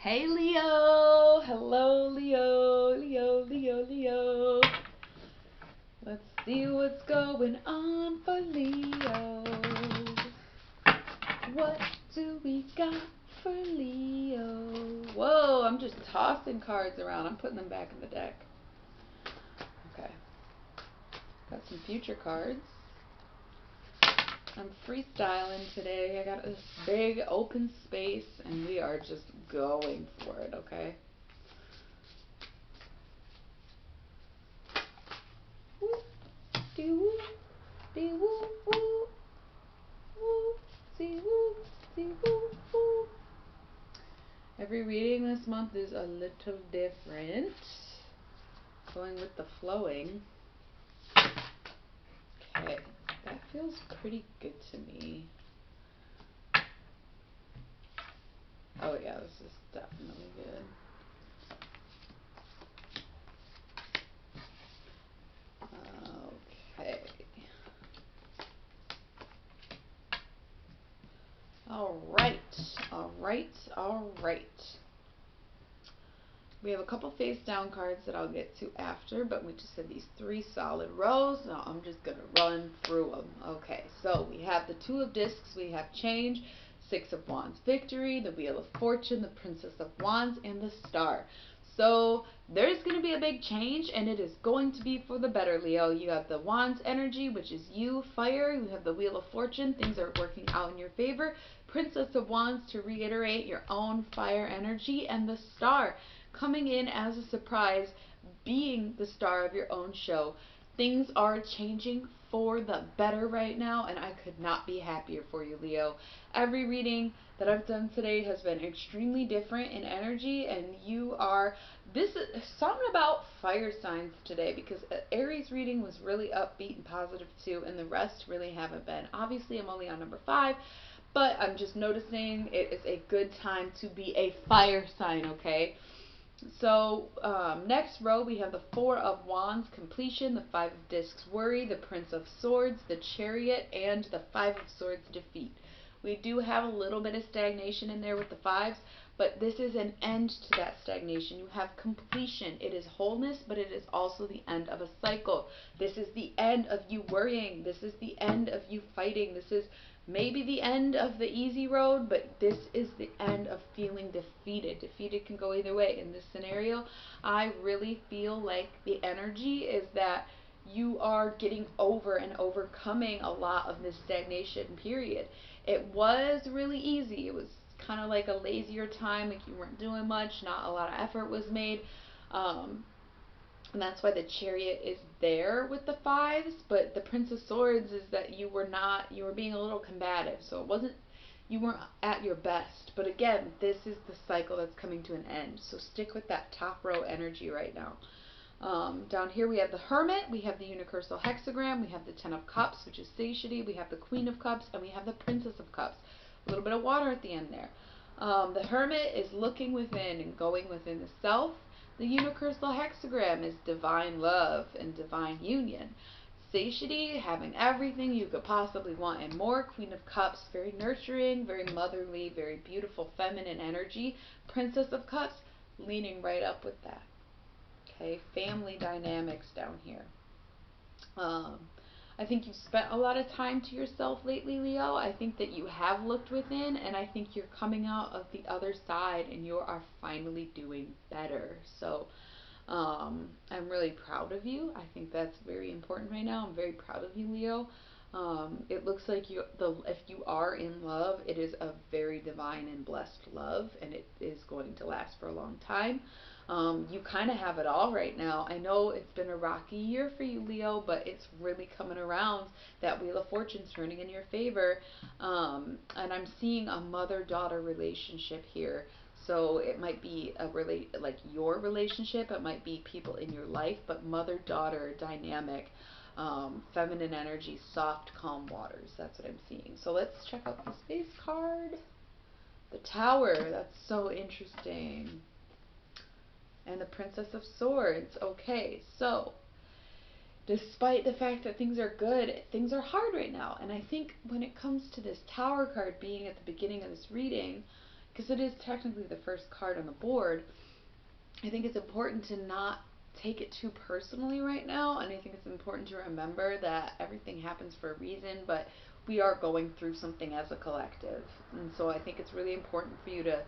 Hey Leo! Hello Leo, Leo, Leo, Leo. Let's see what's going on for Leo. What do we got for Leo? Whoa, I'm just tossing cards around. I'm putting them back in the deck. Okay. Got some future cards. I'm freestyling today. I got this big open space and we are just going for it, okay? Every reading this month is a little different. Going with the flowing. Okay, that feels pretty good to me. Oh yeah, this is definitely good. Okay. Alright, alright, alright. We have a couple face down cards that I'll get to after, but we just have these 3 solid rows. Now I'm just going to run through them. Okay, so we have the 2 of Discs, we have Change, 6 of Wands, Victory, the Wheel of Fortune, the Princess of Wands, and the Star. So there's going to be a big change, and it is going to be for the better, Leo. You have the Wands energy, which is you, fire. You have the Wheel of Fortune. Things are working out in your favor. Princess of Wands, to reiterate, your own fire energy. And the Star, coming in as a surprise, being the star of your own show. Things are changing for the better right now, and I could not be happier for you, Leo. Every reading that I've done today has been extremely different in energy, and you are, this is something about fire signs today, because Aries reading was really upbeat and positive too, and the rest really haven't been. Obviously, I'm only on number 5, but I'm just noticing it is a good time to be a fire sign, okay? So next row we have the 4 of Wands, completion, the 5 of Discs, worry, the Prince of Swords, the Chariot, and the 5 of Swords, defeat. We do have a little bit of stagnation in there with the 5s, but this is an end to that stagnation. You have completion. It is wholeness, but it is also the end of a cycle. This is the end of you worrying. This is the end of you fighting. This is maybe the end of the easy road, but this is the end of feeling defeated. Defeated can go either way. In this scenario, I really feel like the energy is that you are getting over and overcoming a lot of this stagnation period. It was really easy. It was kind of like a lazier time, like you weren't doing much, not a lot of effort was made. And that's why the Chariot is there with the 5s, but the Prince of Swords is that you were being a little combative, so it wasn't, you weren't at your best. But again, this is the cycle that's coming to an end, so stick with that top row energy right now. Down here we have the Hermit, we have the Universal Hexagram, we have the 10 of Cups, which is satiety, we have the Queen of Cups, and we have the Princess of Cups. A little bit of water at the end there. The Hermit is looking within and going within the self. The Universal Hexagram is divine love and divine union. Satiety, having everything you could possibly want and more. Queen of Cups, very nurturing, very motherly, very beautiful feminine energy. Princess of Cups, leaning right up with that. Okay, family dynamics down here. I think you've spent a lot of time to yourself lately, Leo. I think that you have looked within, and I think you're coming out of the other side and you are finally doing better. So I'm really proud of you. I think that's very important right now. I'm very proud of you, Leo. It looks like if you are in love, it is a very divine and blessed love, and it is going to last for a long time. You kind of have it all right now. I know it's been a rocky year for you, Leo, but it's really coming around. That Wheel of Fortune's turning in your favor. And I'm seeing a mother-daughter relationship here. So it might be like your relationship. It might be people in your life, but mother-daughter dynamic. Feminine energy, soft, calm waters. That's what I'm seeing. So let's check out the space card. The Tower. That's so interesting. And the Princess of Swords. Okay, so despite the fact that things are good, things are hard right now. And I think when it comes to this Tower card being at the beginning of this reading, because it is technically the first card on the board, I think it's important to not take it too personally right now, and I think it's important to remember that everything happens for a reason, but we are going through something as a collective. And so I think it's really important for you to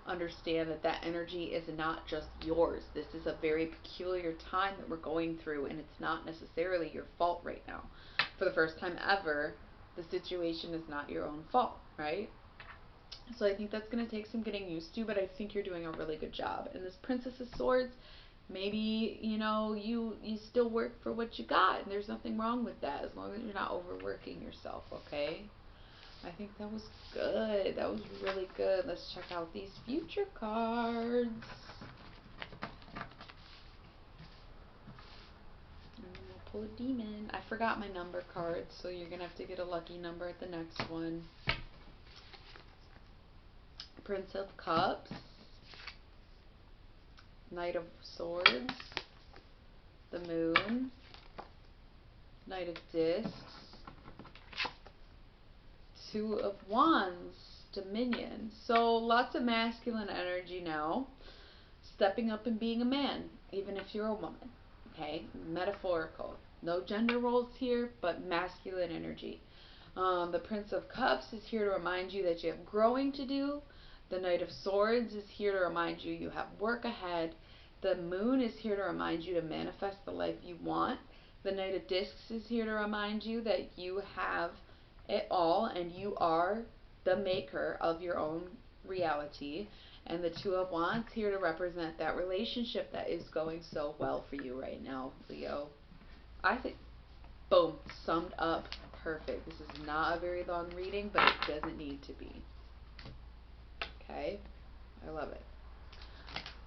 understand that that energy is not just yours. This is a very peculiar time that we're going through, and it's not necessarily your fault right now. For the first time ever, the situation is not your own fault, right? So I think that's going to take some getting used to, but I think you're doing a really good job. And this Princess of Swords, maybe, you know, you still work for what you got, and there's nothing wrong with that as long as you're not overworking yourself, okay? I think that was good. That was really good. Let's check out these future cards. And then we'll pull a demon. I forgot my number card, so you're going to have to get a lucky number at the next one. Prince of Cups. Knight of Swords. The Moon. Knight of Discs. Two of Wands, Dominion. So lots of masculine energy now. Stepping up and being a man, even if you're a woman. Okay, metaphorical. No gender roles here, but masculine energy. The Prince of Cups is here to remind you that you have growing to do. The Knight of Swords is here to remind you have work ahead. The Moon is here to remind you to manifest the life you want. The Knight of Discs is here to remind you that you have it all and you are the maker of your own reality. And the Two of Wands here to represent that relationship that is going so well for you right now, Leo. I think, boom, summed up perfect. This is not a very long reading, but it doesn't need to be. Okay, I love it.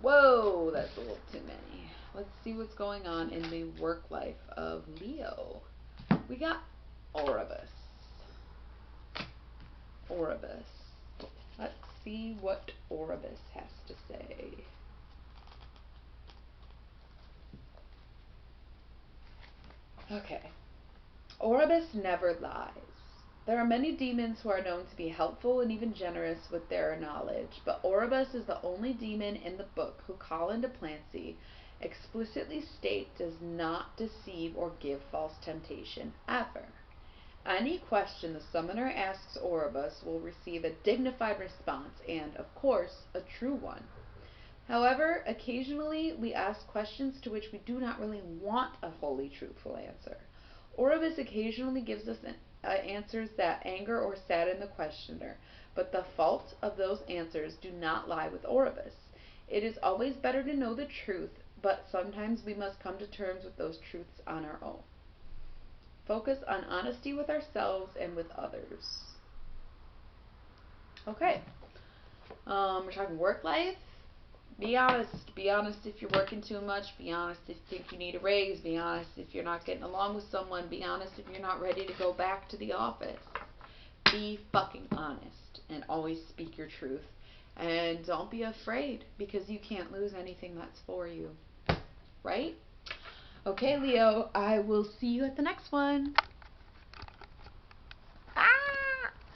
Whoa, that's a little too many. Let's see what's going on in the work life of Leo. We got Oribus. Oribus. Let's see what Oribus has to say. Okay. Oribus never lies. There are many demons who are known to be helpful and even generous with their knowledge, but Oribus is the only demon in the book who Colin de Plancy explicitly state does not deceive or give false temptation ever. Any question the summoner asks Oribus will receive a dignified response and, of course, a true one. However, occasionally we ask questions to which we do not really want a wholly truthful answer. Oribus occasionally gives us answers that anger or sadden the questioner, but the fault of those answers do not lie with Oribus. It is always better to know the truth, but sometimes we must come to terms with those truths on our own. Focus on honesty with ourselves and with others. Okay. We're talking work life. Be honest. Be honest if you're working too much. Be honest if you think you need a raise. Be honest if you're not getting along with someone. Be honest if you're not ready to go back to the office. Be fucking honest and always speak your truth. And don't be afraid because you can't lose anything that's for you. Right? Okay, Leo, I will see you at the next one.